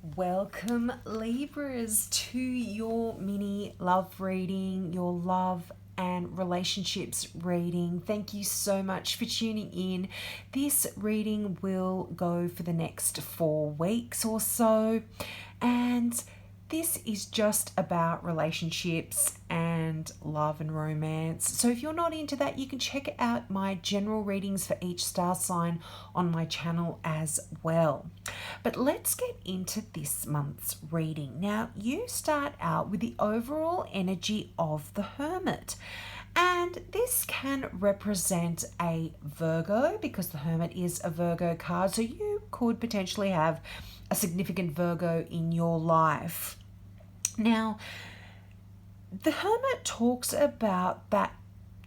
Welcome, Libras, to your mini love reading, your love and relationships reading. Thank you so much for tuning in. This reading will go for the next 4 weeks or so, and this is just about relationships and love and romance. So if you're not into that, you can check out my general readings for each star sign on my channel as well. But let's get into this month's reading. Now, you start out with the overall energy of the Hermit. And this can represent a Virgo because the Hermit is a Virgo card. So you could potentially have a significant Virgo in your life. Now, the Hermit talks about that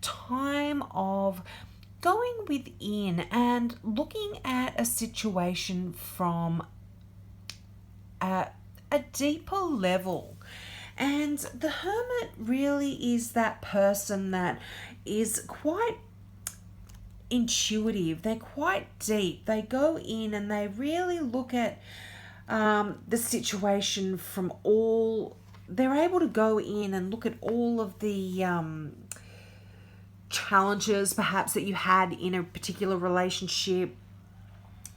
time of going within and looking at a situation from a deeper level. And the Hermit really is that person that is quite intuitive. They're quite deep. They go in and they really look at the situation from all. They're able to go in and look at all of the challenges perhaps that you had in a particular relationship,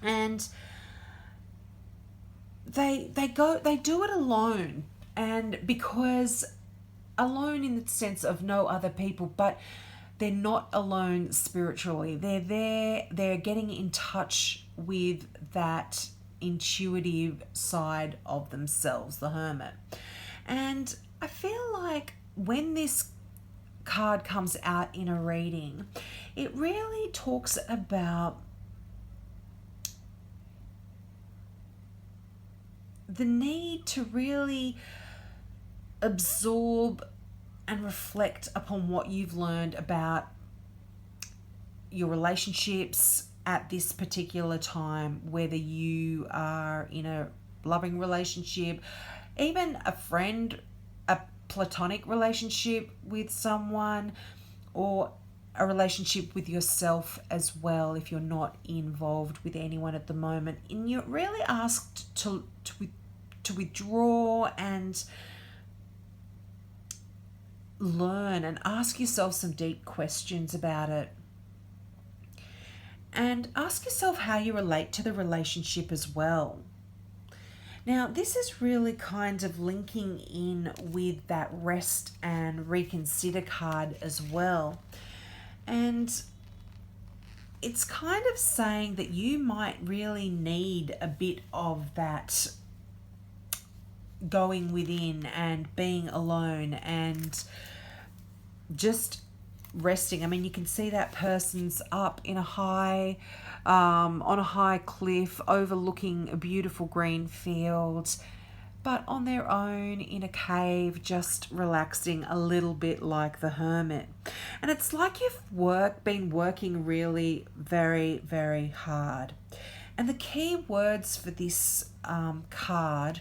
and they do it alone, and because alone in the sense of no other people, but they're not alone spiritually. They're getting in touch with that intuitive side of themselves, the Hermit. And I feel like when this card comes out in a reading, it really talks about the need to really absorb and reflect upon what you've learned about your relationships at this particular time, whether you are in a loving relationship, even a friend, a platonic relationship with someone, or a relationship with yourself as well if you're not involved with anyone at the moment. And you're really asked to withdraw and learn and ask yourself some deep questions about it. And ask yourself how you relate to the relationship as well. Now, this is really kind of linking in with that rest and reconsider card as well. And it's kind of saying that you might really need a bit of that going within and being alone and just resting. I mean, you can see that person's up in a high, on a high cliff overlooking a beautiful green field, but on their own in a cave, just relaxing a little bit like the Hermit. And it's like you've been working really very, very hard. And the key words for this card,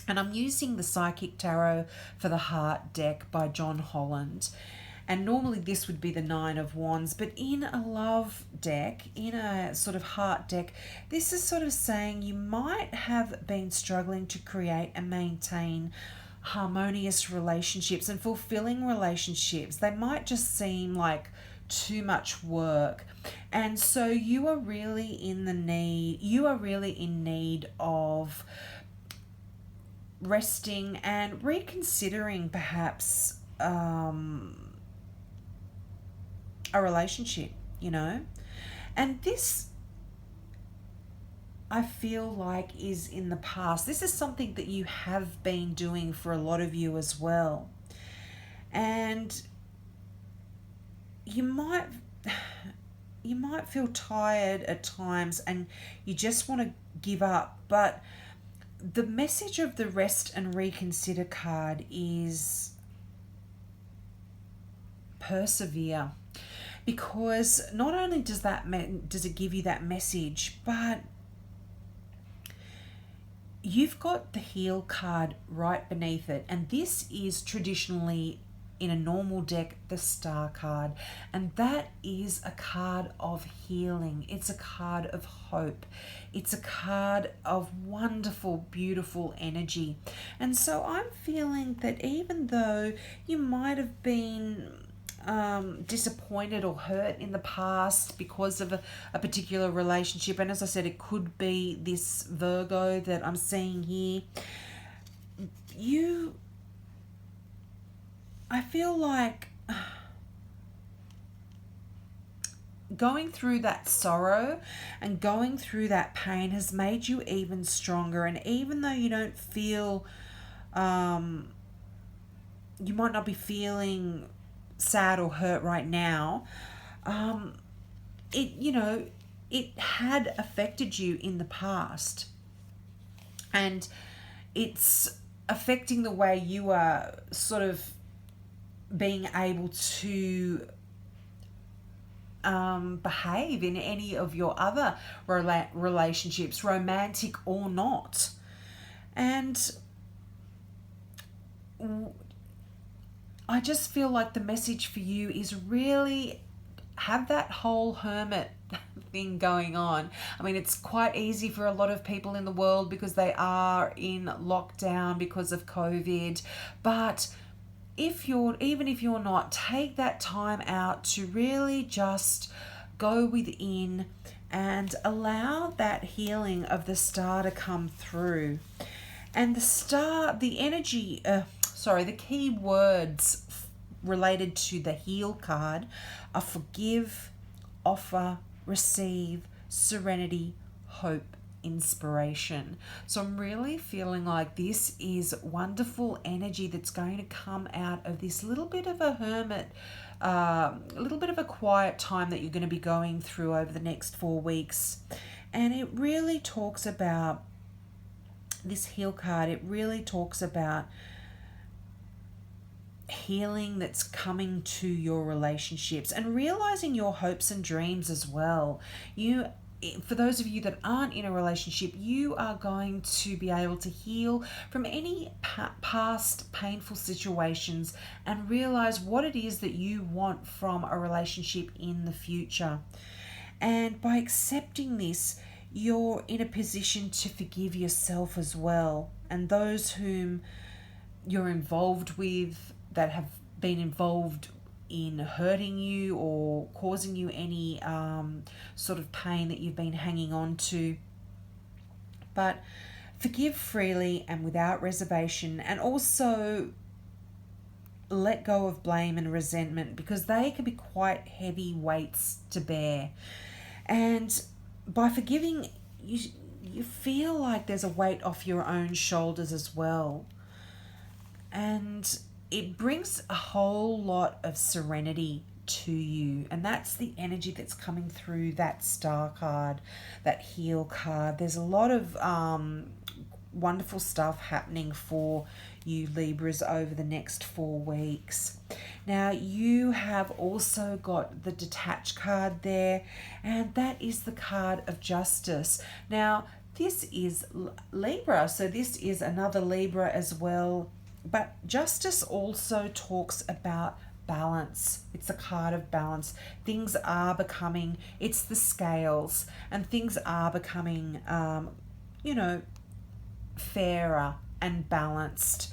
and I'm using the Psychic Tarot for the Heart deck by John Holland. And normally this would be the 9 of Wands, but in a love deck, in a sort of heart deck, this is sort of saying you might have been struggling to create and maintain harmonious relationships and fulfilling relationships. They might just seem like too much work. And so you are really in need of resting and reconsidering perhaps a relationship, and this I feel like is in the past. This is something that you have been doing for a lot of you as well, and you might feel tired at times and you just want to give up, but the message of the rest and reconsider card is persevere. Because not only does it give you that message, but you've got the Heal card right beneath it. And this is traditionally in a normal deck the Star card, and that is a card of healing. It's a card of hope. It's a card of wonderful, beautiful energy. And so I'm feeling that even though you might have been disappointed or hurt in the past because of a particular relationship, and as I said, it could be this Virgo that I'm seeing here, I feel like going through that sorrow and going through that pain has made you even stronger. And even though you don't feel, you might not be feeling sad or hurt right now, it had affected you in the past, and it's affecting the way you are sort of being able to behave in any of your other relationships, romantic or not. And I just feel like the message for you is really have that whole hermit thing going on. I mean, it's quite easy for a lot of people in the world because they are in lockdown because of COVID. But even if you're not, take that time out to really just go within and allow that healing of the Star to come through. And the Star, the energy, the key words related to the Heal card are forgive, offer, receive, serenity, hope, inspiration. So I'm really feeling like this is wonderful energy that's going to come out of this little bit of a hermit, a little bit of a quiet time that you're going to be going through over the next 4 weeks. And it really talks about this Heal card. It really talks about healing that's coming to your relationships and realizing your hopes and dreams as well. For those of you that aren't in a relationship, you are going to be able to heal from any past painful situations and realize what it is that you want from a relationship in the future. And by accepting this, you're in a position to forgive yourself as well, and those whom you're involved with that have been involved in hurting you or causing you any sort of pain that you've been hanging on to. But forgive freely and without reservation, and also let go of blame and resentment, because they can be quite heavy weights to bear. And by forgiving, you feel like there's a weight off your own shoulders as well. And it brings a whole lot of serenity to you. And that's the energy that's coming through that Star card, that Heal card. There's a lot of wonderful stuff happening for you Libras over the next 4 weeks. Now you have also got the Detach card there, and that is the card of Justice. Now this is Libra, so this is another Libra as well. But Justice also talks about balance. It's a card of balance. Things are becoming, it's the scales, and things are becoming, fairer and balanced.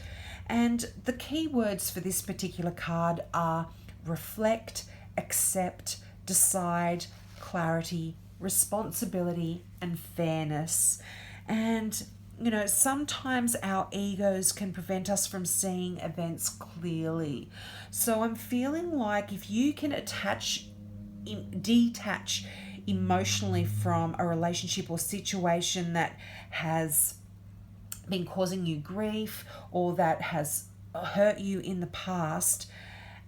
And the key words for this particular card are reflect, accept, decide, clarity, responsibility, and fairness. And sometimes our egos can prevent us from seeing events clearly. So I'm feeling like if you can detach emotionally from a relationship or situation that has been causing you grief or that has hurt you in the past,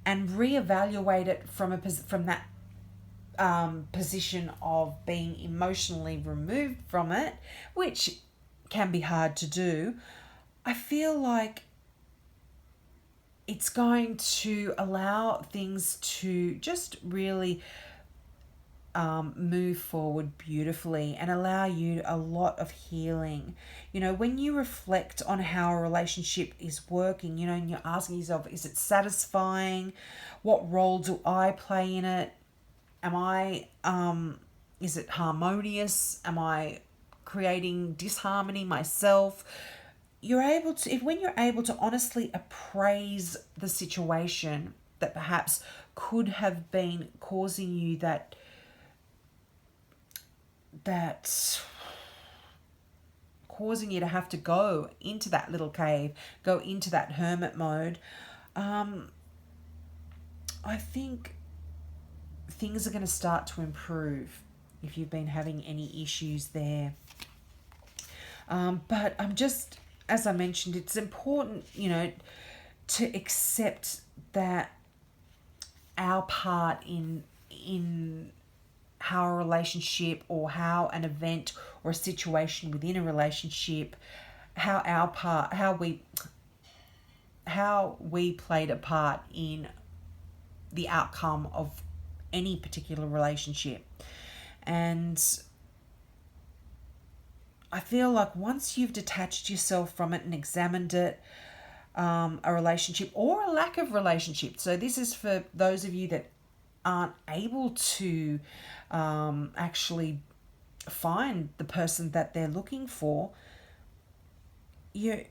and reevaluate it from that position of being emotionally removed from it, which can be hard to do, I feel like it's going to allow things to just really move forward beautifully and allow you a lot of healing. You know, when you reflect on how a relationship is working, you know, and you're asking yourself, is it satisfying? What role do I play in it? Am I, is it harmonious? Am I creating disharmony myself? You're able to, if when you're able to honestly appraise the situation that perhaps could have been causing you that causing you to have to go into that little cave, go into that hermit mode, I think things are going to start to improve if you've been having any issues there. But I'm just, as I mentioned, it's important, you know, to accept that our part in how a relationship or how an event or a situation within a relationship, how we played a part in the outcome of any particular relationship. And I feel like once you've detached yourself from it and examined it, a relationship or a lack of relationship. So this is for those of you that aren't able to actually find the person that they're looking for.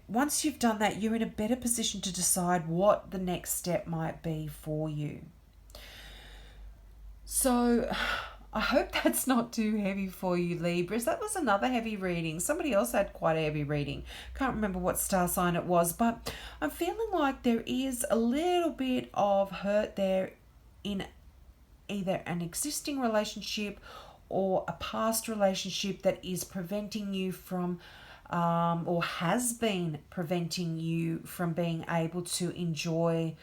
Once you've done that, you're in a better position to decide what the next step might be for you. So I hope that's not too heavy for you, Libras. That was another heavy reading. Somebody else had quite a heavy reading. Can't remember what star sign it was, but I'm feeling like there is a little bit of hurt there in either an existing relationship or a past relationship that is preventing you from or has been preventing you from being able to enjoy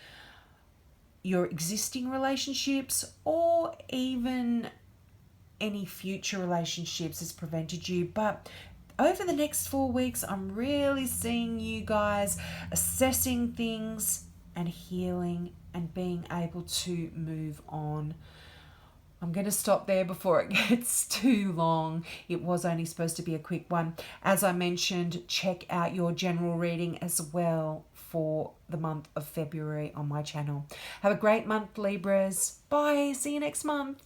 your existing relationships, or even any future relationships has prevented you. But over the next 4 weeks, I'm really seeing you guys assessing things and healing and being able to move on. I'm going to stop there before it gets too long. It was only supposed to be a quick one. As I mentioned, check out your general reading as well for the month of February on my channel. Have a great month, Libras. Bye. See you next month.